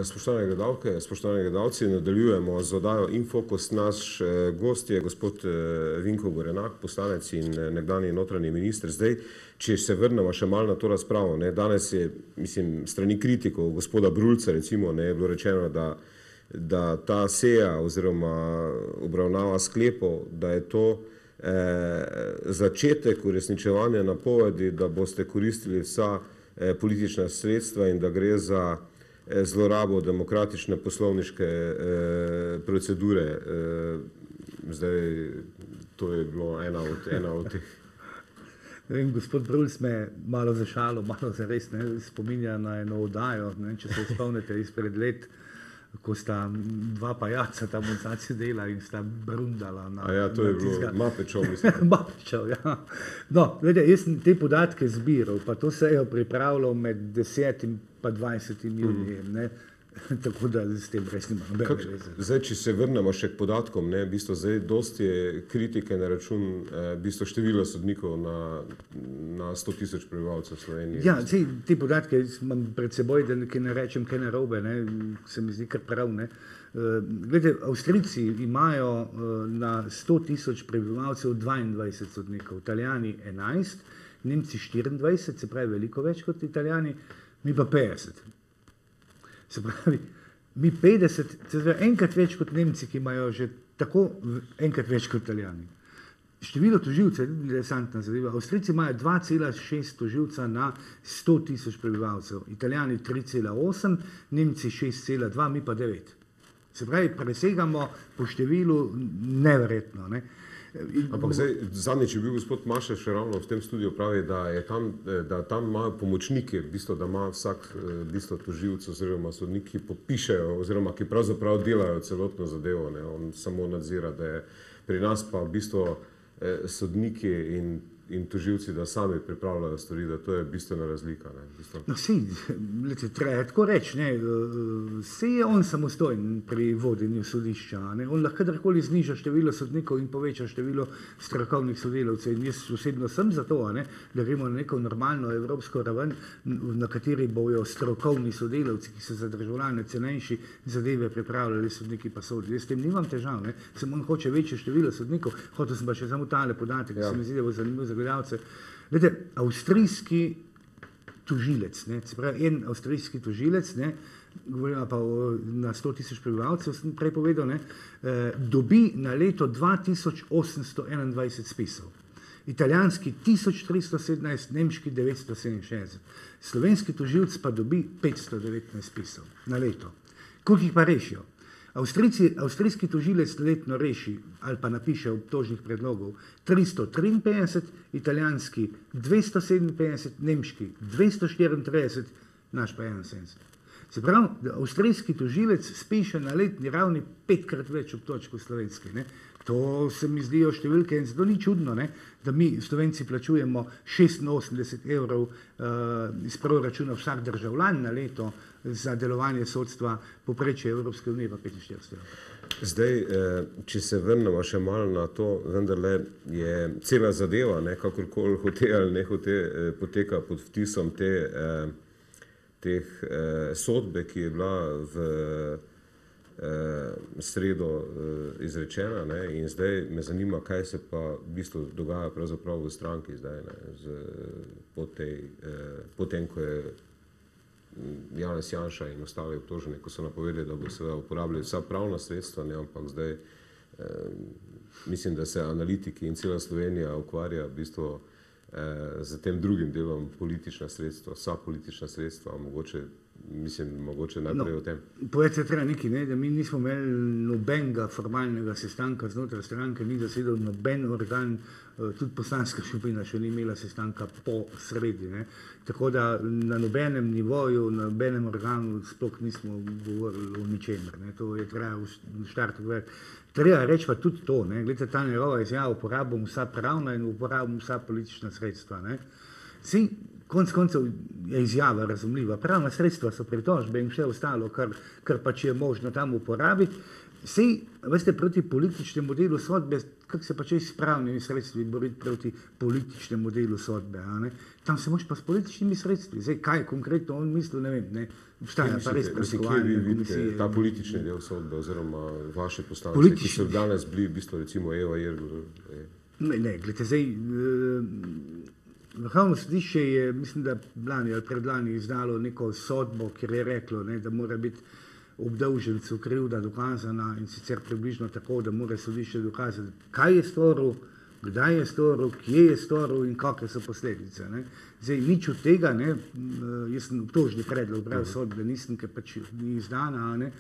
Spoštovane gledalke, spoštovani gledalci, nadaljujemo z oddajo Infokus. Naš gost je gospod Vinko Gorenak, poslanec in nekdanji notranji minister. Zdaj, če se vrnemo še malo na to razpravo, danes je, strani kritikov gospoda Brulca, recimo, je bilo rečeno, da ta seja oziroma obravnava sklepov, da je to začetek uresničevanja napovedi, da boste koristili vsa politična sredstva in da gre za zlorabo demokratične poslovniške procedure. Zdaj, to je bilo ena od teh. Gospod Brulc me malo za šalo, malo za res spominja na eno oddajo, če se spomnite izpred let, ko sta dva pajaca tam v zadnji dela in sta brundala. To je bilo Mapečov, mislim. Mapečov, ja. No, gledajte, jaz sem te podatke zbiral, pa to se je pripravljal med 10. pa 20. junijem, tako da s tem res nima nobene veze. Zdaj, če se vrnemo še k podatkom, zdaj dosti je kritike na račun števila sodnikov na 100.000 prebivalcev Slovenije. Ja, te podatke imam pred seboj, da nekaj ne rečem, kaj narobe, se mi zdi kar prav. Glede, Avstrijci imajo na 100.000 prebivalcev 22 sodnikov, Italijani 11, Nemci 24, se pravi veliko več kot Italijani, mi pa 50. Se pravi, mi 50, se pravi enkrat več kot Nemci, ki imajo že tako enkrat več kot Italijani. Število toživcev je interesantna zadeva. Avstrijci imajo 2,6 toživca na 100.000 prebivalcev, Italijani 3,8, Nemci 6,2, mi pa 9. Se pravi, presegamo po številu neverjetno. Ampak zdaj, zadnjič je bil gospod Mašeš ravno v tem studiu pravi, da tam imajo pomočnike, da ima vsak toživec oziroma sodnik, ki podpišejo oziroma ki pravzaprav delajo celotno zadevo. On samo nadzira, da je pri nas pa sodniki in toživci, da sami pripravljajo stvari, da to je bistvena razlika. No, treba tako reči, saj je on samostojen pri vodenju sodišča. On lahko kadarkoli zniža število sodnikov in poveča število strokovnih sodelavcev. In jaz osebno sem za to, da gremo na neko normalno evropsko raven, na kateri bojo strokovni sodelavci, ki so za državljane cenejši, zadeve pripravljali, sodniki pa sodili. Jaz s tem nimam težav, samo on hoče večje število sodnikov, hotel sem pa še samo tale podatek, ki se mi zdi, da bo zanimiv za gledalce. Glede, avstrijski tožilec, se pravi en avstrijski tožilec, govorimo pa na 100.000 prebivalcev, sem prej povedal, dobi na leto 2821 spisov. Italijanski 1317, nemški 967. Slovenski tožilec pa dobi 519 spisov na leto. Koliko jih pa rešijo? Avstrijski tožilec letno reši ali pa napiše obtožnih predlogov 353, italijanski 257, nemški 234, naš pa 71. Se pravi, da avstrijski tožilec spiše na letni ravni 5-krat več obtožb kot slovenski. To se mi zdijo številke in zato ni čudno, da mi Slovenci plačujemo 86 evrov iz proračuna vsak državljan na leto za delovanje sodstva, povprečje Evropske unije pa 45 evrov. Zdaj, če se vrnemo še malo na to, vendarle je cela zadeva, kakorkoli hote ali ne hote, poteka pod vtisom teh sodbe, ki je bila v sredo izrečena, in zdaj me zanima, kaj se pa v bistvu dogaja pravzaprav v stranki zdaj, po tem, ko je Janez Janša in ostali obtoženi, ko so napovedali, da bo seveda uporabljali vsa pravna sredstva, ampak zdaj mislim, da se analitiki in cela Slovenija ukvarja v bistvu z tem drugim delom politična sredstva, vsa politična sredstva, mogoče najprej o tem. Povedati se treba nekaj, da mi nismo imeli nobenega formalnega sestanka znotraj stranke, ni zasedal noben organ, tudi poslanska skupina še ni imela sestanka po sredi. Tako da na nobenem nivoju, na nobenem organu sploh nismo govorili o ničemer. To je treba v štartu govoriti. Treba reči pa tudi to, gledajte, ta njegova izjava, uporabim vsa pravna in uporabim vsa politična sredstva. Konec koncev je izjava razumljiva. Pravna sredstva so pritožbe in vse ostalo, kar pač je možno tam uporabiti. Sej, veste, proti političnemu delu sodbe, kako se pa če s pravnimi sredstvi boriti proti političnemu delu sodbe, a ne? Tam se moš pa s političnimi sredstvi. Zdaj, kaj konkretno on mislil, ne vem, ne? Obstaja pa res preiskovalne komisije. Ta politični del sodbe oziroma vaše poslance, ki so danes bili v bistvu recimo Eva Irgl. Ne, gledajte, zdaj, Vrhovno sodišče je, mislim, da lani ali predlani izdalo neko sodbo, kjer je reklo, ne, da mora biti obdolžencu krivda dokazana in sicer približno tako, da mora sodišče dokazati, kaj je storil, kdaj je storil, kje je storil in kakve so posledice. Ne. Zdaj, nič od tega, ne, jaz sem obtožni predlog bral sodbe, nisem, ker pač ni izdana, ne.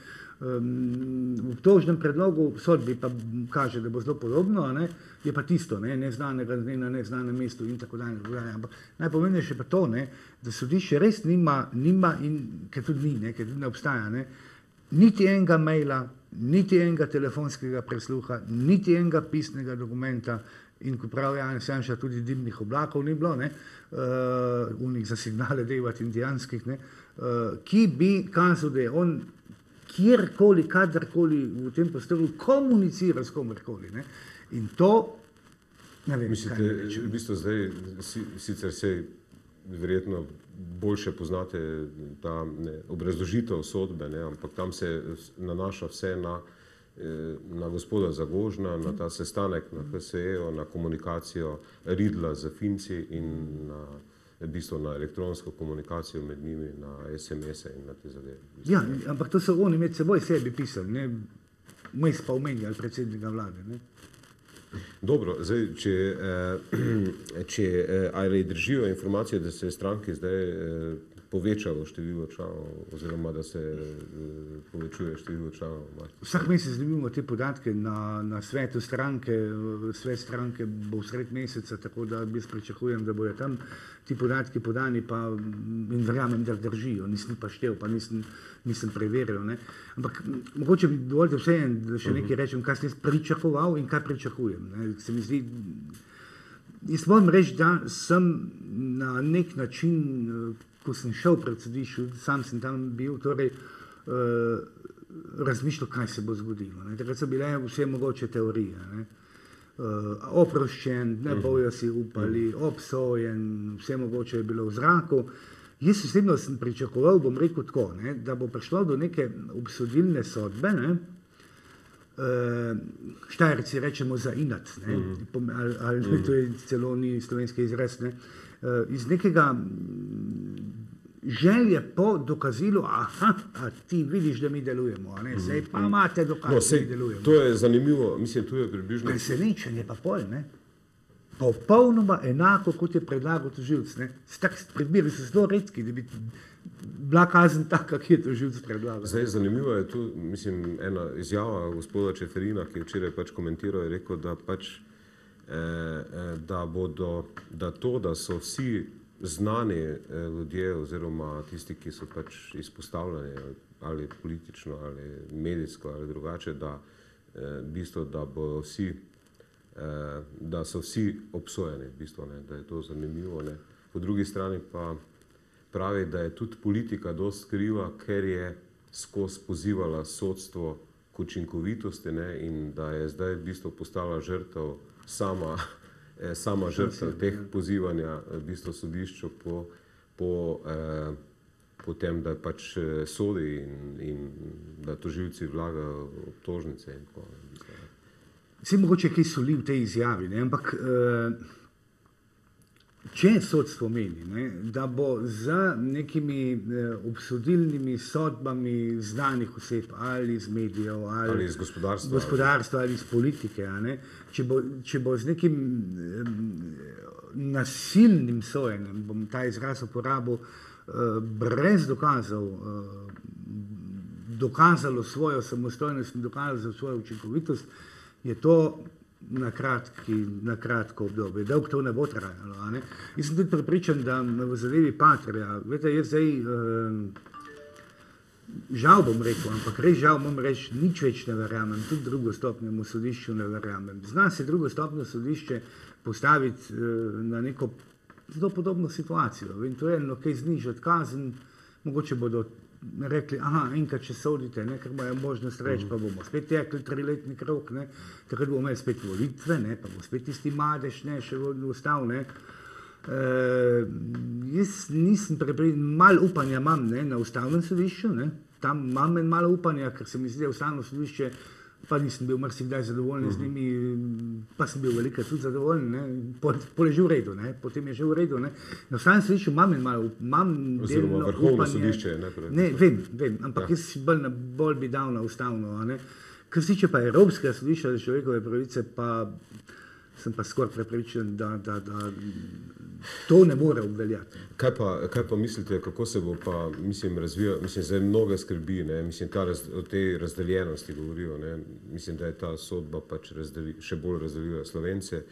V obtožnem predlogu sodbi pa kaže, da bo zelo podobno, ne, je pa tisto, ne, neznanega dne na neznanem mestu in tako dalje. Ampak najpomembnejše pa to, ne, da sodišče res nima in ker tudi ni, ker tudi ne obstaja, ne, niti enega maila, niti enega telefonskega presluha, niti enega pisnega dokumenta in ko pravi Janez Janša, tudi dimnih oblakov ni bilo, ne, unih za signale devati indijanskih, ne, ki bi kazal, da je on kjerkoli, kadarkoli v tem prostoru komunicira s komorkoli. Ne. In to, ne vem, mislite, kaj ne rečem. V bistvu zdaj sicer se verjetno boljše poznate ta obrazložitev sodbe, ne, ampak tam se nanaša vse na gospoda Zagožna, na ta sestanek na HSE-u, na komunikacijo Riedla z Finci in v bistvu na elektronsko komunikacijo med njimi, na SMS-e in na te zadeve. Ja, ampak to so oni med seboj sebi pisali, ne, mes pa omenjali predsednika vlade. Ne. Dobro, zdaj, če ali držijo informacije, da se je stranki zdaj povečalo število članov oziroma da se povečuje število članov? Vsak mesec dobimo te podatke na svetu stranke, svet stranke bo v sred meseca, tako da jaz pričakujem, da bojo tam ti podatki podani pa in verjamem, da držijo, nisem pa štel, pa nisem preveril. Ne. Ampak mogoče bi dovoljte vseeno, da še nekaj rečem, kaj sem pričakoval in kaj pričakujem. Ne. Se mi zdi, jaz moram reči, da sem na nek način, ko sem šel pred sodišče, sam sem tam bil, torej razmišljal, kaj se bo zgodilo. Ne. Takrat so bile vse mogoče teorije. Ne. Oproščen, ne bojo si upali, obsojen, vse mogoče je bilo v zraku. Jaz osebno sem pričakoval, bom rekel tako, ne, da bo prišlo do neke obsodilne sodbe, ne, Štajerci rečemo za inat, ne, ali to je celo ni slovenski izraz, ne, iz nekega želje po dokazilu, aha, a ti vidiš, da mi delujemo, a ne, sej pa imate dokaz, da mi delujemo. To je zanimivo, mislim, tu je približno... Presenečenje pa pol, ne, popolnoma enako, kot je predlagal tožilec, ne, predmeri so zelo redki, da bi bila kazen taka, ki je tožilec predlagal. Zdaj, zanimivo je tu, mislim, ena izjava gospoda Čeferina, ki je včeraj pač komentiral, je rekel, da pač, da so vsi znani ljudje oziroma tisti, ki so pač izpostavljeni ali politično, ali medijsko, ali drugače, da v bistvu, da so vsi obsojeni, v bistvu, ne, da je to zanimivo. Ne. Po drugi strani pa pravi, da je tudi politika dosti kriva, ker je skozi pozivala sodstvo k učinkovitosti, ne, in da je zdaj v bistvu postala žrtev sama žrtev teh pozivanja v bistvu sodišču po tem, da pač sodi in da tožilci vlagajo obtožnice in tako. Vsi mogoče kaj soli v tej izjavi, ne, ampak če sodstvo meni, ne, da bo z nekimi obsodilnimi sodbami znanih oseb ali iz medijev ali iz gospodarstva ali iz politike, a ne, če bo z nekim nasilnim sojenjem, bom ta izraz uporabil, brez dokazov dokazalo svojo samostojnost in dokazalo svojo učinkovitost, je to na kratko obdobje. Dolgo to ne bo trajalo. A ne? Jaz sem tudi prepričan, da v zadevi Patria, veste, jaz zdaj žal bom rekel, ampak res žal bom reči, nič več ne verjamem, tudi drugostopnjemu sodišču ne verjamem. Zna se drugostopno sodišče postaviti na neko zelo podobno situacijo in to je eno kaj znižati kazen, mogoče bodo rekli, aha, enkrat če sodite, ne, ker imajo možnost reči, pa bomo spet tekli 3-letni krok, ne, takrat bomo imeli spet volitve, ne, pa bo spet tisti madež, ne, še ostal, ne. Jaz nisem malo upanja imam, ne, na ustavnem sodišču, ne, tam imam malo upanja, ker se mi zdi, da ustavno sodišče, pa nisem bil marsikdaj zadovoljen z njimi, pa sem bil veliko tudi zadovoljen, ne, pol je že v redu, ne, potem je že v redu, ne. Na ustavnem sodišču imam delno Vrhovno sodišče je najprej. Ne, vem, ampak jaz bolj bi dal na ustavno, a ne. Kar se tiče pa Evropskega sodišča za človekove pravice, pa sem pa skoraj prepričan, da to ne more obveljati. Kaj pa mislite, kako se bo pa, razvijal, zdaj mnoge skrbi, ne, o tej razdeljenosti govorijo, ne, mislim, da je ta sodba pač še bolj razdelila Slovence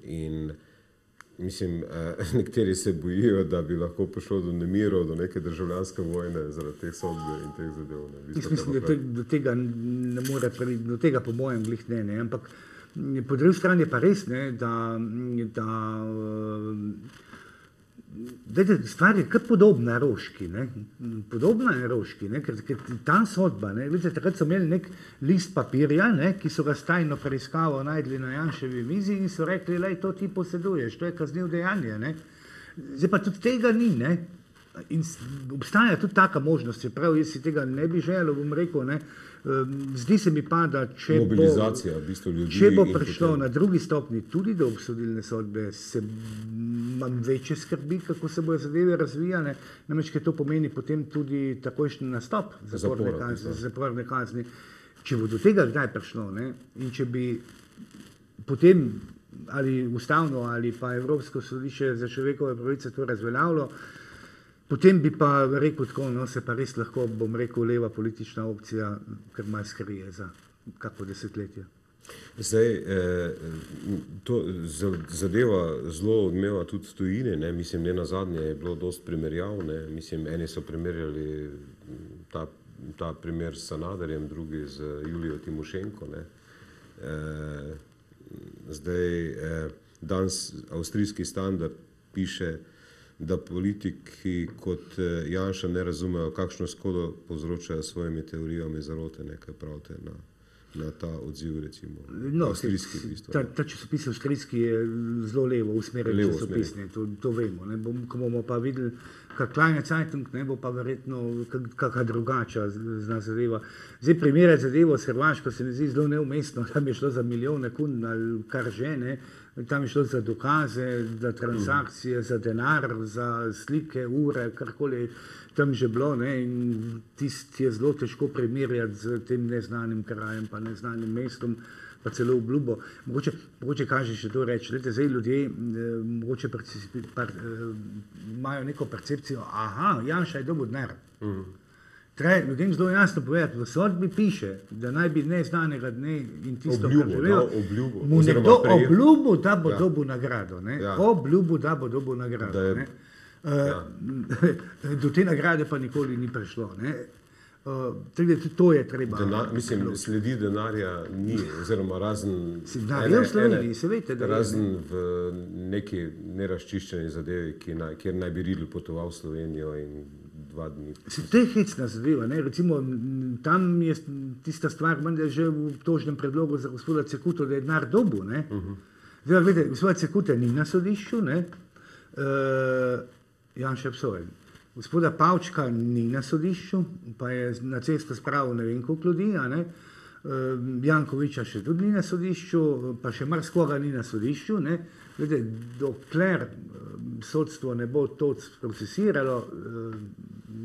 in nekateri se bojijo, da bi lahko prišlo do nemirov, do neke državljanske vojne zaradi teh sodb in teh zadev. Jaz mislim, da do tega ne more priti, do tega po mojem glih ne, ampak po drugi strani je pa res, ne, da stvar je kar podobna Roški, ne, ker ta sodba, ne, vidite, takrat so imeli nek list papirja, ne, ki so ga s tajno preiskavo najdli na Janševi mizi in so rekli, lej, to ti poseduješ, to je kaznivo dejanje, ne. Zdaj pa tudi tega ni, ne, in obstaja tudi taka možnost, čeprav jaz si tega ne bi želel, bom rekel, ne. Zdi se mi pa, da če bo prišlo na drugi stopnji tudi do obsodilne sodbe, imam večje skrbi, kako se bojo zadeve razvijale, namreč, ker to pomeni potem tudi takojšnji nastop zaporne kazni. Če bo do tega kdaj prišlo, ne, in če bi potem ali ustavno ali pa Evropsko sodišče za človekove pravice to razveljavilo, potem bi pa rekel tako, no, se pa res lahko, bom rekel, leva politična opcija, kar malo skrije za kako desetletje. Zdaj, to zadeva zelo odmeva tudi v tujini, ne, ne nazadnje je bilo dosti primerjav, ne, eni so primerjali ta primer s Sanaderjem, drugi z Julijo Timošenko, ne. Zdaj, danes avstrijski Standard piše, da politiki kot Janša ne razumejo, kakšno škodo povzročajo s svojimi teorijami zarote, nekaj pravite na ta odziv, recimo, avstrijski v bistvu. Ta časopis avstrijski je zelo levo usmerjen časopis, to vemo. Ko bomo pa videli, kak Kleine Zeitung, ne, bo pa verjetno kakšna drugača zna zadeva. Zdaj primerjati zadevo s Hrvaško se mi zdi zelo neumestno, tam je šlo za milijone kun ali kar že, ne. Tam je šlo za dokaze, za transakcije, za denar, za slike, ure, karkoli tam že bilo, ne, in tisti je zelo težko primerjati z tem neznanim krajem, pa neznanim mestom, pa celo obljubo. Mogoče kaže še to reči, gledajte, zdaj ljudje mogoče imajo neko percepcijo, aha, Janša je dobil denar. Treba ljudem zelo jasno povedati, v sodbi piše, da naj bi neznanega dne in tisto, kar želijo, mu nekdo obljubil, da bo dobil nagrado. Obljubil, da bo dobil nagrado. Do te nagrade pa nikoli ni prišlo. To je treba. Sledi denarja ni, oziroma razen razen v neki nerazčiščeni zadevi, kjer naj bi Riedl potoval v Slovenijo in 2 dni. To je hecna zadeva, ne, recimo tam je tista stvar, menda že v obtožnem predlogu za gospoda Cekuto, da je denar dobil, ne. Zdaj, gledajte, gospoda Cekuta ni na sodišču, ne, Janša je obsojen. Gospoda Pavčka ni na sodišču, pa je na cesto spravil ne vem koliko ljudi, a ne. Jankoviča še tudi ni na sodišču, pa še marsikoga ni na sodišču, ne. Gledajte, dokler sodstvo ne bo to procesiralo,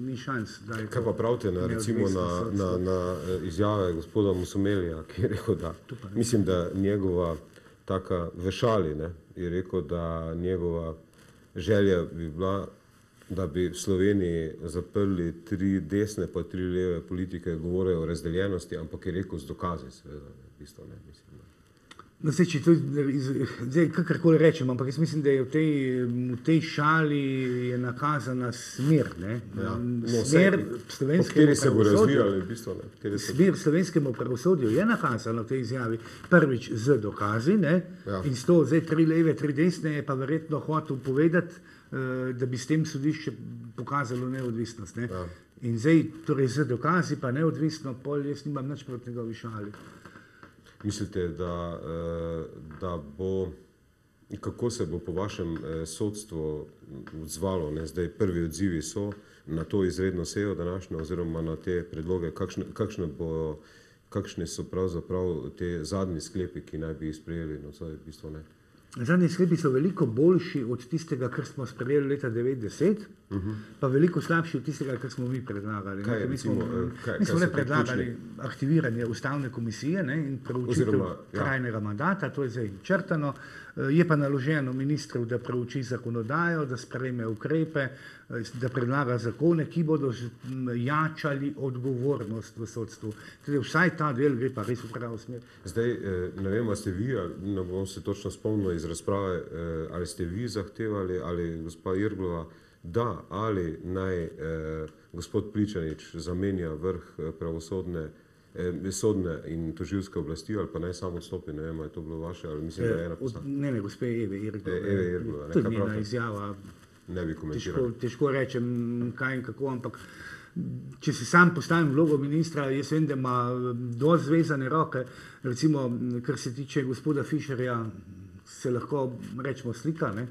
ni šans, da je to. Kaj pa pravite recimo na izjave gospoda Musumelija, ki je rekel, da mislim, da njegova taka v šali, ne, je rekel, da njegova želja bi bila, da bi v Sloveniji zaprli 3 desne pa 3 leve politike, govorijo o razdeljenosti, ampak je rekel z dokazi, seveda, v bistvu ne, mislim. No, zdaj, kakorkoli rečem, ampak jaz mislim, da je v tej šali je nakazana smer, ne. Smer slovenskemu pravosodju je nakazana v tej izjavi, prvič z dokazi, ne, in s to zdaj 3 leve, 3 desne je pa verjetno hotel povedati, da bi s tem sodišče pokazalo neodvisnost. Ne. Ja. In zdaj, torej z dokazi pa neodvisno, pol jaz nimam nič proti njegovi šali. Mislite, da bo, kako se bo po vašem sodstvo odzvalo, ne? Zdaj prvi odzivi so na to izredno sejo današnjo oziroma na te predloge, kakšne so pravzaprav te zadnji sklepi, ki naj bi jih sprejeli, no to je v bistvu ne. Zadnji sklepi so veliko boljši od tistega, kar smo sprejeli leta 90, pa veliko slabši od tistega, kar smo mi predlagali. Kaj je, Mi smo kaj le so predlagali ključni? aktiviranje ustavne komisije, ne, in proučitev Oziroma, ja. trajnega mandata, to je zdaj črtano. Je pa naloženo ministru, da prouči zakonodajo, da sprejme ukrepe, da predlaga zakone, ki bodo jačali odgovornost v sodstvu. Tudi vsaj ta del gre pa res v pravo smer. Zdaj, ne vem, a ste vi, ne bom se točno spomnil iz razprave, ali ste vi zahtevali, ali gospa Irglova, da ali naj gospod Pličanič zamenja vrh pravosodne, sodne in tožilske oblasti, ali pa naj sam odstopi, ne vem, ali je to bilo vaše, ali mislim, da je ena poslanka. Ne, gospe Eve Irglove. Eve Irglove, ne, To je kaj njena pravite? izjava. Ne bi komentiral. Težko rečem, kaj in kako, ampak če si sam postavim vlogo ministra, jaz vem, da ima dosti zvezane roke, recimo, kar se tiče gospoda Fišerja, se lahko, rečemo, slika, ne?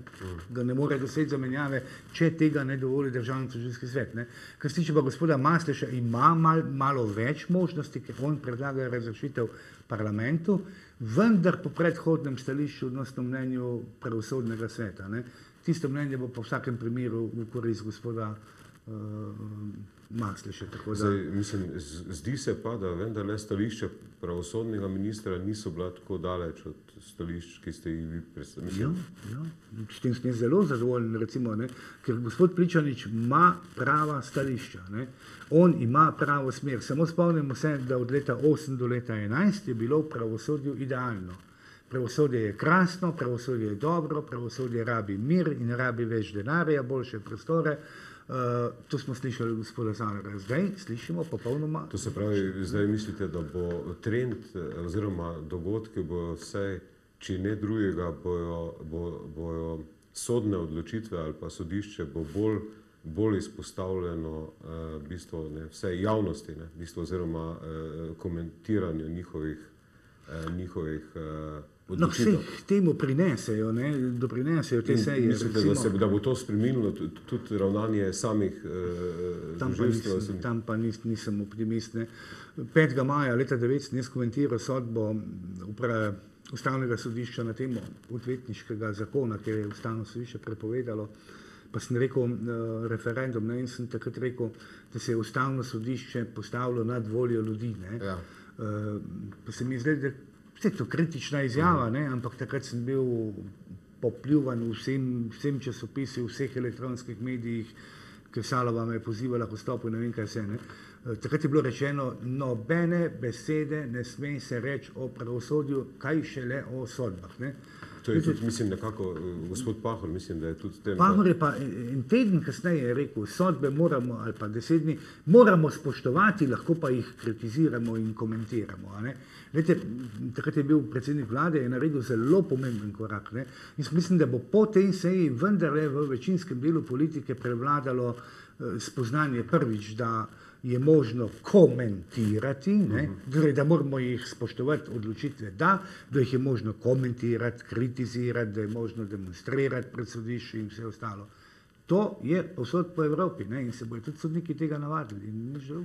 Da ne more doseči zamenjave, če tega ne dovoli Državno-tožilski svet. Ne? Kar se tiče pa gospoda Masleša, ima malo več možnosti, ker on predlaga razrešitev parlamentu, vendar po predhodnem stališču odnosno mnenju pravosodnega sveta. Ne? Tisto mnenje bo po vsakem primeru v korist gospoda Masleša. Zdaj, mislim, zdi se pa, da vendarle stališča pravosodnega ministra niso bila tako daleč od stališč, ki ste jih vi predstavili. Ja, s tem sem zelo zadovoljen, recimo, ne, ker gospod Pličanič ima prava stališča. Ne. On ima pravo smer. Samo spomnimo se, da od leta 8 do leta 11 je bilo v pravosodju idealno. Pravosodje je krasno, pravosodje je dobro, pravosodje rabi mir in rabi več denarja, boljše prostore. To smo slišali gospoda Zanera. Zdaj slišimo popolnoma. To se pravi, zdaj mislite, da bo trend oziroma dogodke bojo vsaj, če ne drugega, bojo sodne odločitve ali pa sodišče bo bolj izpostavljeno v bistvu, ne, vsej javnosti, ne, v bistvu, oziroma komentiranju njihovih No, vse temu prinesejo, ne, doprinesejo te seje. Mislite, da bo to spremenilo tudi ravnanje samih tožilstev? Tam pa nisem optimist. Ne. 5. maja leta 1990 sem jaz komentiral sodbo Ustavnega sodišča na temo odvetniškega zakona, ker je Ustavno sodišče prepovedalo. Pa sem rekel referendum, ne, in sem takrat rekel, da se je Ustavno sodišče postavilo nad voljo ljudi. Ne. Ja. Pa se mi zdaj, da je to kritična izjava, ne, ampak takrat sem bil popljuvan vsem časopisi, v vseh elektronskih medijih, ker Salova me je pozivala k vstopu in ne vem kaj vse. Ne. Takrat je bilo rečeno, nobene besede ne sme se reči o pravosodju, kaj šele o sodbah. Ne. To je tudi, mislim, nekako, gospod Pahor, mislim, da je tudi tem... Pahor je pa en teden kasneje rekel, sodbe moramo, ali pa 10 dni, moramo spoštovati, lahko pa jih kritiziramo in komentiramo. A ne? Vete, takrat je bil predsednik vlade, je naredil zelo pomemben korak. Ne? In mislim, da bo po tej seji vendarle v večinskem delu politike prevladalo spoznanje prvič, da je možno komentirati, ne, da moramo jih spoštovati odločitve, da jih je možno komentirati, kritizirati, da je možno demonstrirati pred sodišči in vse ostalo. To je povsod po Evropi, ne, in se bodo tudi sodniki tega navadili.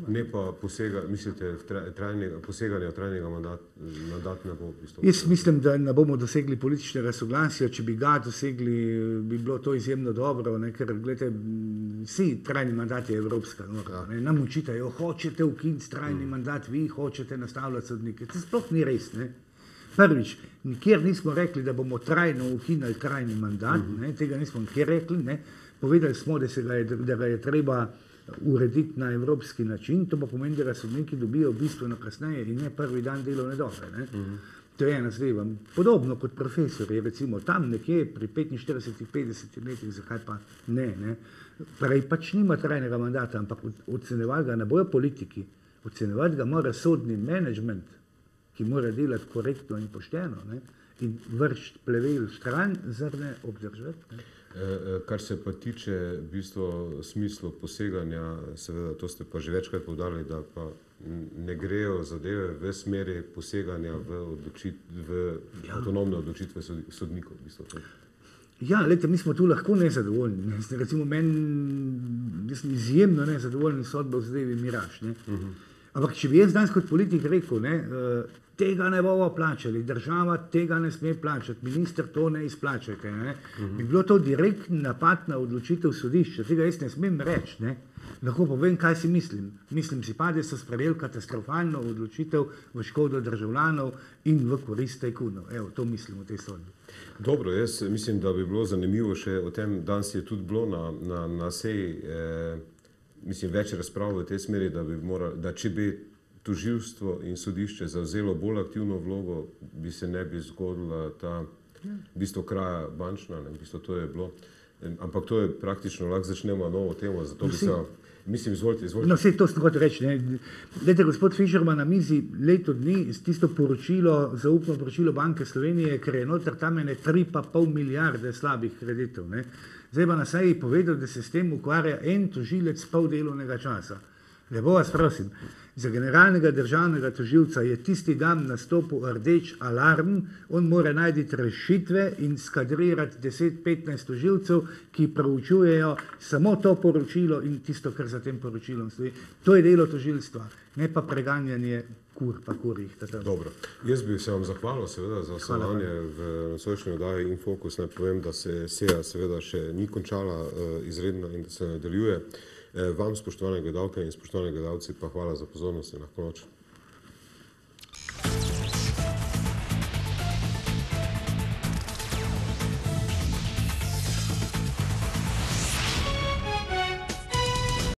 Ne pa mislite, poseganja trajnega mandatnega bo v bistvu? Jaz mislim, da ne bomo dosegli političnega soglasja. Če bi ga dosegli, bi bilo to izjemno dobro, ne, ker gledajte, vsi trajni mandat je evropska norma. Ja. Nam učitajo, hočete ukiniti trajni mandat, vi hočete nastavljati sodnike. To sploh ni res. Ne. Prvič, nikjer nismo rekli, da bomo trajno ukinili trajni mandat, ne, tega nismo nikjer rekli. Ne. Povedali smo, da ga je treba urediti na evropski način, to pa pomeni, da ga sodniki dobijo bistveno kasneje in ne prvi dan delovne dobe. To je ena zadeva. Podobno kot profesorji, recimo tam nekje pri 45-50 letih, zakaj pa ne. Prej pač nima trajnega mandata, ampak ocenjevati ga ne bojo politiki, ocenjevati ga mora sodni menedžment, ki mora delati korektno in pošteno, ne, in vršiti plevel stran, zrne obdržati. Kar se pa tiče v bistvu smislu poseganja, seveda to ste pa že večkrat poudarili, da pa ne grejo zadeve v smeri poseganja v avtonomne odločitve sodnikov. V bistvu. Ja, lejte, mi smo tu lahko nezadovoljni. Ne. Recimo jaz sem izjemno nezadovoljen sodbo v zadevi Miraž. Ne. Ampak če bi jaz danes kot politik rekel, ne, tega ne bomo plačali, država tega ne sme plačati, minister to ne izplačajte, ne, bi bilo to direktni napad na odločitev sodišča. Tega jaz ne smem reči. Ne. Lahko povem, kaj si mislim. Mislim si pa, da so sprejeli katastrofalno odločitev v škodo državljanov in v korist tajkunov. Evo, to mislim v tej sodbi. Dobro, jaz mislim, da bi bilo zanimivo še o tem, danes je tudi bilo na seji, mislim, več razprav v tej smeri, da če bi tožilstvo in sodišče zavzelo bolj aktivno vlogo, bi se ne bi zgodila ta v bistvu kraja bančna, ne, v bistvu to je bilo. Ampak to je praktično, lahko začnemo novo temo, zato bi se, mislim, izvolite. No, vse to sem hotel reči. Glejte, gospod Fišer ima na mizi leto dni tisto poročilo, zaupno poročilo Banke Slovenije, ker je noter tam 3,5 milijarde slabih kreditov. Ne. Zdaj pa na seji povedal, da se s tem ukvarja en tožilec pol delovnega časa. Lepo vas prosim, za generalnega državnega tožilca je tisti dan nastopil rdeč alarm, on mora najti rešitve in skadrirati 10-15 tožilcev, ki proučujejo samo to poročilo in tisto, kar za tem poročilom stoji. To je delo tožilstva, ne pa preganjanje kur pa kurjih. Dobro, jaz bi se vam zahvalil seveda za sodelovanje v nocojšnji oddaji Infokus. Naj povem, da se seja seveda še ni končala izredno in da se nadaljuje. Vam, spoštovane gledalke in spoštovane gledalci, pa hvala za pozornost in lahko noč.